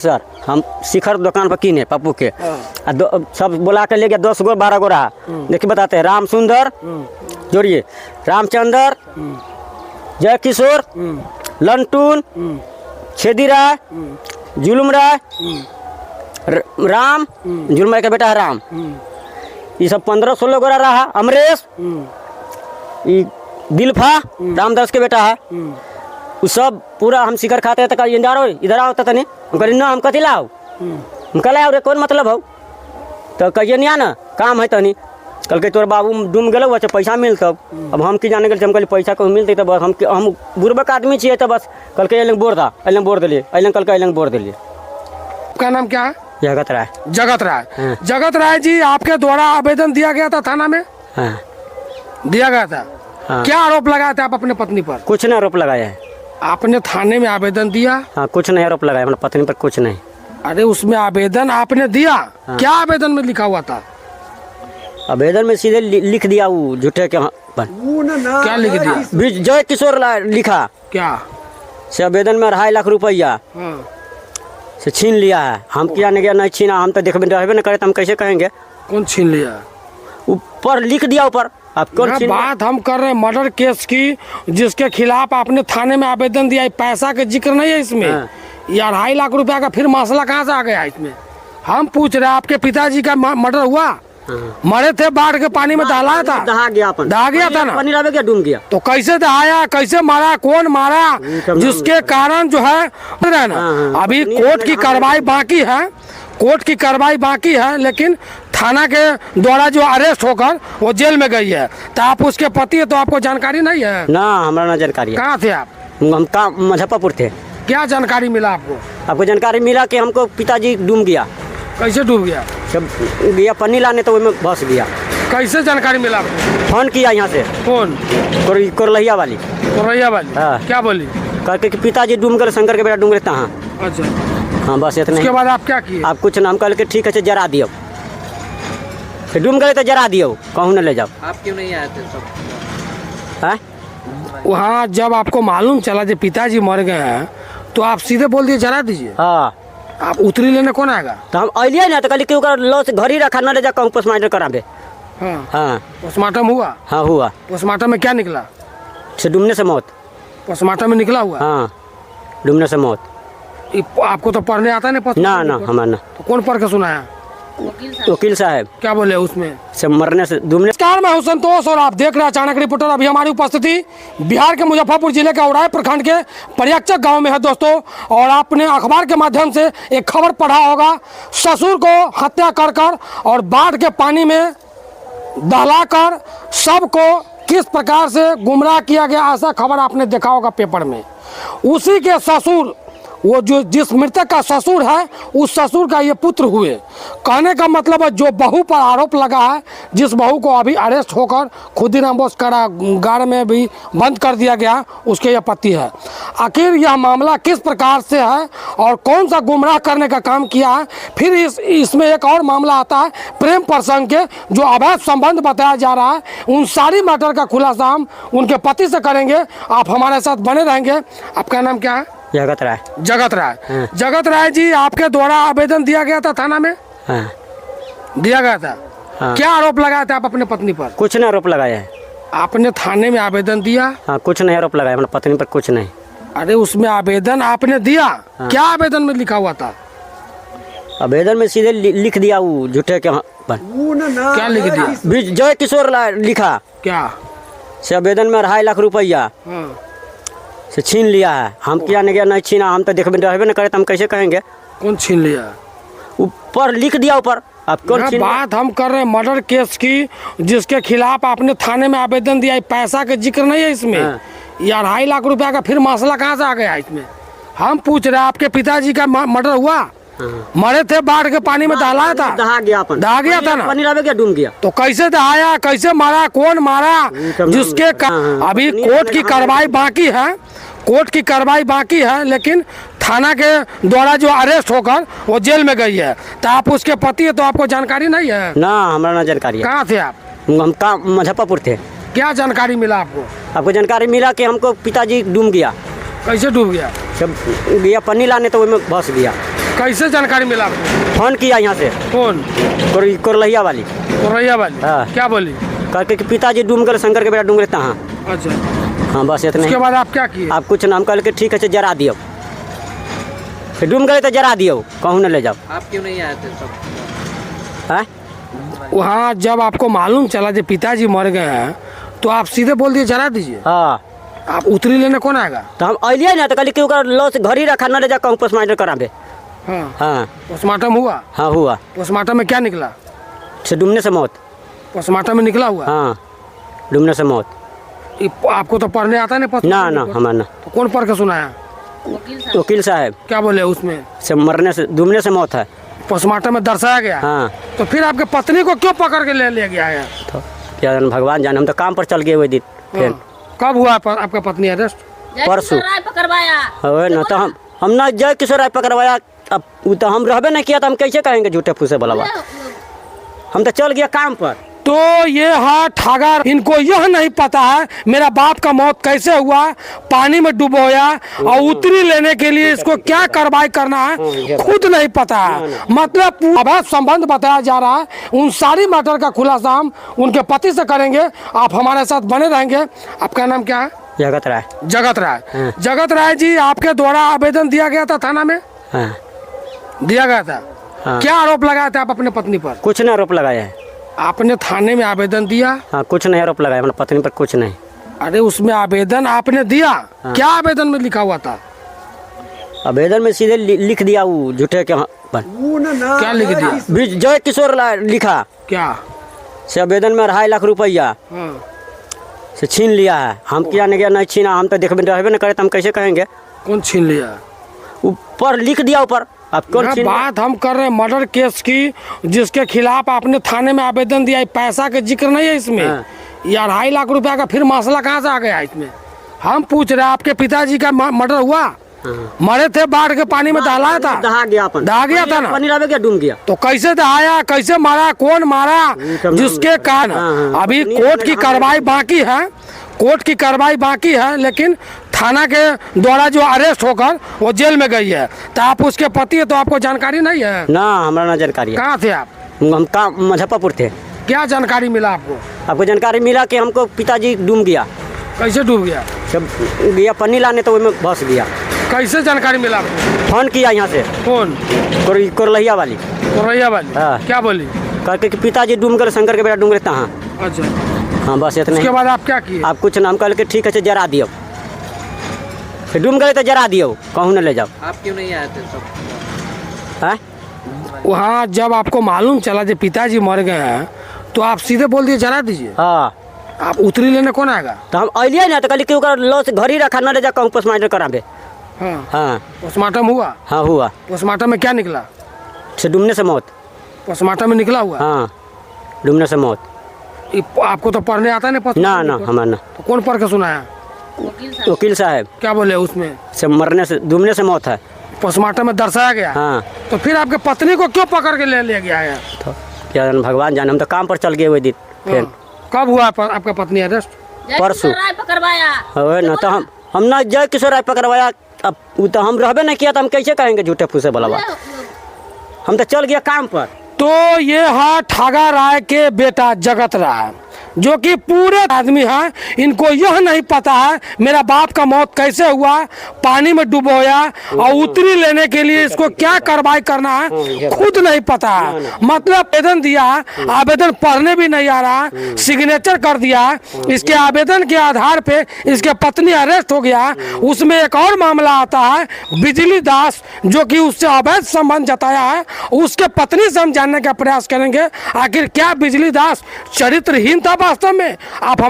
Sir हम शिखर दुकान पर कीने पप्पू के सब बुला के ले गया 10 गो 12 गो रहा। देखिए बताते हैं राम सुंदर जोड़िए रामचंदर जय किशोर लंटून छेदी राय जुलुम राय राम जुलुम राय का बेटा है राम। ये सब 15-16 गोरा रहा। अमरेश ये दिलफा रामदास के बेटा है। वो सब पूरा हम शिखर खाते हैं तो इधर आओ तो तनी हम कह ना हम कथी लाओ हम कल आओ रे कौन मतलब हो तो कहिए नहीं ना काम है तनी कल के तोर बाबू डूम गलो अच्छा पैसा मिलत। अब हम की जाने गए हम कल पैसा को मिलते तो बस हम बुर्बक आदमी चाहिए तो बस कल के अल बोर था अल बोर दिलिए अल कल के अल बोर दिलिए। आपका नाम क्या है? जगत राय। जगत राय। जगत राय जी आपके द्वारा आवेदन दिया गया था थाना में? हाँ दिया गया था। क्या आरोप लगाया था आप अपने पत्नी पर? कुछ नहीं आरोप लगाया है। आपने थाने में आवेदन दिया? हाँ कुछ नहीं आरोप लगाया अपने पत्नी पर कुछ नहीं। अरे उसमें आवेदन आपने दिया? हाँ। क्या आवेदन में लिखा हुआ था? आवेदन में सीधे लिख दिया वो झूठे के क्या लिख दिया? जय किशोर लिखा क्या से आवेदन में 2.5 लाख रुपया से छीन लिया है। हम क्या नहीं छीना हम तो देखबे रहबे न करे तो हम कैसे कहेंगे? कौन छीन लिया? ऊपर लिख दिया ऊपर। आप कौन बात हम कर रहे हैं मर्डर केस की जिसके खिलाफ आपने थाने में आवेदन दिया। पैसा का जिक्र नहीं है इसमें। यार 2.5 लाख रुपया का फिर मसला कहाँ से आ गया इसमें? हम पूछ रहे हैं आपके पिताजी का मर्डर हुआ? मरे थे बाढ़ के पानी में दहाया था? दहा गया था ना? पानी डाल गया डूब गया। तो कैसे दहाया कैसे मारा कौन मारा जिसके कारण जो है ना अभी कोर्ट की कार्रवाई बाकी है। कोर्ट की कार्रवाई बाकी है लेकिन थाना के द्वारा जो अरेस्ट होकर वो जेल में गई है। तो आप उसके पति है तो आपको जानकारी नहीं है? ना हमारा ना जानकारी है। कहाँ थे आप? हम मुजफ्फरपुर थे। क्या जानकारी मिला आपको? आपको जानकारी मिला कि हमको पिताजी डूब गया। कैसे डूब गया? जब गया पन्नी लाने तो उसमें बस गया। कैसे जानकारी मिला आपको? फोन किया यहाँ से। कौन? कोरलैया वाली। कोरलैया वाली? हाँ। क्या बोली? कहते कि पिताजी डूब गए शंकर के बेटा डूब गए तहाँ। अच्छा हाँ बस इतना। उसके बाद आप क्या किए? आप कुछ नाम कह के ठीक है जरा दियो फिर डूब गए तो जरा दियो कहूँ न ले जाओ। आप क्यों नहीं आए थे सब? वहाँ जब आपको मालूम चला जब पिताजी मर गए हैं तो आप सीधे बोल दिए जरा दीजिए? हाँ। आप उतरी लेने कौन आएगा? तो हम अलिए ना तो कहली कि लॉस घर ही रखा न ले जा कहूँ पोस्टमार्टम कराबे। हाँ पोस्टमार्टम हुआ? हाँ हुआ। पोस्टमार्टम में क्या निकला? डूबने से मौत। पोस्टमार्टम में निकला हुआ? हाँ डूबने से मौत। आपको तो पढ़ने आता नहीं? ना हमारा ना। तो कौन पढ़ के सुनाया? वकील साहब। क्या बोले उसमें? से मरने से डूबने। नमस्कार मैं हूं संतोष और आप देख रहे हैं अचानक रिपोर्टर। अभी हमारी उपस्थिति बिहार के मुजफ्फरपुर जिले के औराई प्रखंड के परियक्षक गांव में है दोस्तों। और आपने अखबार के माध्यम से एक खबर पढ़ा होगा ससुर को हत्या कर और बाढ़ के पानी में दहलाकर सबको किस प्रकार से गुमराह किया गया ऐसा खबर आपने देखा होगा पेपर में। उसी के ससुर वो जो जिस मृतक का ससुर है उस ससुर का ये पुत्र हुए। कहने का मतलब है जो बहू पर आरोप लगा है जिस बहू को अभी अरेस्ट होकर खुदीराम बोस कारागार में भी बंद कर दिया गया उसके ये पति है। आखिर यह मामला किस प्रकार से है और कौन सा गुमराह करने का काम किया है? फिर इसमें एक और मामला आता है प्रेम प्रसंग के जो अवैध संबंध बताया जा रहा है। उन सारी मैटर का खुलासा हम उनके पति से करेंगे। आप हमारे साथ बने रहेंगे। आपका नाम क्या है? जगत राय। जगत राय। हाँ। जगत राय जी आपके द्वारा आवेदन दिया गया था थाना में? हाँ। दिया गया था। हाँ। क्या आरोप लगाया था आप अपने पत्नी पर? कुछ नहीं आरोप लगाया है। आपने थाने में आवेदन दिया? हाँ कुछ नहीं आरोप लगाया अपने पत्नी पर कुछ नहीं। अरे उसमें आवेदन आपने दिया? हाँ। क्या आवेदन में लिखा हुआ था? आवेदन में सीधे लिख दिया वो झूठे के क्या लिख दिया? जय किशोर लिखा। क्या से आवेदन में 2.5 लाख रुपया से छीन लिया है। हम क्या नहीं छीना हम तो देखबे रहबे न करे तो हम कैसे कहेंगे? कौन छीन लिया? ऊपर लिख दिया ऊपर। आप कौन? बात हम कर रहे हैं मर्डर केस की जिसके खिलाफ आपने थाने में आवेदन दिया। पैसा का जिक्र नहीं है इसमें। यार 2.5 लाख रुपया का फिर मसला कहाँ से आ गया इसमें? हम पूछ रहे हैं आपके पिताजी का मर्डर हुआ? मरे थे बाढ़ के पानी में दहाया था? दहा गया था ना? पानी डाल गया डूब गया। तो कैसे दहाया कैसे मारा कौन मारा जिसके अभी कोर्ट की कार्रवाई बाकी है। कोर्ट की कार्रवाई बाकी है लेकिन थाना के द्वारा जो अरेस्ट होकर वो जेल में गई है। तो आप उसके पति है तो आपको जानकारी नहीं है? ना हमारा ना जानकारी है। कहाँ थे आप? हम मुजफ्फरपुर थे। क्या जानकारी मिला आपको? आपको जानकारी मिला कि हमको पिताजी डूब गया। कैसे डूब गया? जब गया पन्नी लाने तो उसमें बस गया। कैसे जानकारी मिला आपको? फोन किया यहाँ से कौन? कोरलहिया वाली। कोरैया वाली? हाँ। क्या बोली? कहते कि पिताजी डूब गए, शंकर के बेटा डूब गए तहाँ। अच्छा, हाँ बस इतना उसके ही। बाद आप क्या किए? आप कुछ नाम कह के ठीक है जरा दियो, फिर डूब गए तो जरा दियो, कहूँ न ले जाओ। आप क्यों नहीं आए थे सब? हैं? वहाँ जब आपको मालूम चला कि पिताजी मर गए हैं तो आप सीधे बोल दिए जरा दीजिए। हाँ आप उतरी लेने कौन आएगा? तो हम अलिए ना, तो कहली कि ओकर लॉस घर ही रखा, न ले जा कहूँ पोस्टमार्टम कराबे। हाँ, हाँ पोस्टमार्टम हुआ? हाँ हुआ, पोस्टमार्टम में क्या निकला? से डूबने से मौत। पोस्टमार्टम में निकला हुआ? हाँ डूबने से मौत। आपको तो पढ़ने आता नहीं? ना ना हमारा ना। तो कौन पढ़ के सुनाया? वकील साहब। क्या बोले उसमें? से मरने से डूबने से मौत है। पोस्टमार्टम में दर्शाया गया? हाँ तो फिर आपके पत्नी को क्यों पकड़ के ले गया है? तो क्या जाने, भगवान जाने, हम तो काम पर चल गए हुए दिन। फिर कब हुआ आपका पत्नी अरेस्ट? परसों। पकड़वाया हो ना, तो हम ना जय किशोर राय पकड़वाया। अब वो तो हम रहबे नहीं किया, तो हम कैसे कहेंगे झूठे फूसे वाला बात। हम तो चल गया काम पर। तो ये है ठागर, इनको यह नहीं पता है मेरा बाप का मौत कैसे हुआ, पानी में डुबोया और उतरी लेने के लिए इसको क्या कार्रवाई करना है खुद नहीं पता है। मतलब अवैध संबंध बताया जा रहा है। उन सारी मैटर का खुलासा हम उनके पति से करेंगे। आप हमारे साथ बने रहेंगे। आपका नाम क्या है? जगत राय। जगत राय। हाँ। जगत राय जी, आपके द्वारा आवेदन दिया गया था थाना में? हाँ दिया गया था। हाँ। क्या आरोप लगाया था आप अपने पत्नी पर? कुछ नहीं आरोप लगाया है। आपने थाने में आवेदन दिया? हाँ कुछ नहीं आरोप लगाया, मतलब पत्नी पर कुछ नहीं। अरे उसमें आवेदन आपने दिया? क्या आवेदन में लिखा हुआ था? आवेदन में सीधे लिख दिया वो झूठे के पर। क्या लिख दिया? जय किशोर लिखा क्या? से आवेदन में 2.5 लाख रुपया हाँ। से छीन लिया है। हम क्या नहीं गया, नहीं छीना, हम तो देखबे रहबे न करे, तो हम कैसे कहेंगे? कौन छीन लिया? ऊपर लिख दिया ऊपर। अब कौन यहाँ छीन? बात हम कर रहे हैं मर्डर केस की, जिसके खिलाफ आपने थाने में आवेदन दिया है। पैसा का जिक्र नहीं है इसमें। हाँ। या 2.5 लाख रुपया का फिर मसला कहाँ से आ गया इसमें? हम पूछ रहे हैं आपके पिताजी का मर्डर हुआ? मरे थे, बाढ़ के पानी में दहलाया था? दहा गया अपन। दहा गया था ना? पानी रह गया, डूब गया। तो कैसे दहाया, कैसे मारा, कौन मारा, जिसके कारण हाँ। अभी कोर्ट की कार्रवाई बाकी है। कोर्ट की कार्रवाई बाकी है, लेकिन थाना के द्वारा जो अरेस्ट होकर वो जेल में गई है। तो आप उसके पति है, तो आपको जानकारी नहीं है? ना हमारा ना जानकारी है। कहाँ थे आप? हम काम मुजफ्फरपुर थे। क्या जानकारी मिला आपको? आपको जानकारी मिला कि हमको पिताजी डूब गया। कैसे डूब गया? जब गया पन्नी लाने तो उसमें बस गया। कैसे जानकारी मिला आपको? फोन किया यहाँ से कौन? कोरलहिया वाली। कोरैया वाली? हाँ। क्या बोली? कहते कि पिताजी डूब गए, शंकर के बेटा डूब गए तहाँ। अच्छा, हाँ बस इतना उसके ही। बाद आप क्या किए? आप कुछ नाम कह के ठीक है जरा दियो, फिर डूब गए तो जरा दियो, कहूँ न ले जाओ। आप क्यों नहीं आए थे सब? हैं? वहाँ जब आपको मालूम चला कि पिताजी मर गए हैं तो आप सीधे बोल दिए जरा दीजिए। हाँ आप उतरी लेने कौन आएगा? तो हम अलिए ना, तो कहली कि ओकर लॉस घर ही रखा, न ले जा कहूँ पोस्टमार्टम कराबे। हाँ। हाँ पोस्टमार्टम हुआ? हाँ हुआ, पोस्टमार्टम में क्या निकला? से डूबने से मौत। पोस्टमार्टम में निकला हुआ? हाँ डूबने से मौत। आपको तो पढ़ने आता नहीं? ना ना हमारा ना। तो कौन पढ़ के सुनाया? वकील साहब। क्या बोले उसमें? से मरने से डूबने से मौत है। पोस्टमार्टम में दर्शाया गया? हाँ तो फिर आपके पत्नी को क्यों पकड़ के ले गया है? तो क्या जाने, भगवान जाने, हम तो काम पर चल गए हुए दिन। फिर कब हुआ आपका पत्नी अरेस्ट? परसों। पकड़वाया हो ना, तो हम ना जय किशोर राय पकड़वाया। अब वो तो हम रहबे नहीं किया, तो हम कैसे कहेंगे झूठे फूसे वाला बात। हम तो चल गया काम पर। तो ये है ठागा राय के बेटा जगत राय, जो कि पूरे आदमी हैं। इनको यह नहीं पता है मेरा बाप का मौत कैसे हुआ, पानी में डुबोया और उतरी लेने के लिए इसको क्या कार्रवाई करना है खुद नहीं पता है। मतलब आवेदन दिया, आवेदन पढ़ने भी नहीं आ रहा, सिग्नेचर कर दिया। इसके आवेदन के आधार पे इसके पत्नी अरेस्ट हो गया। उसमें एक और मामला आता है, बिजली दास, जो कि उससे अवैध संबंध जताया है। उसके पत्नी से हम जानने का प्रयास करेंगे आखिर क्या बिजली दास चरित्रहीन था वास्तव में। आप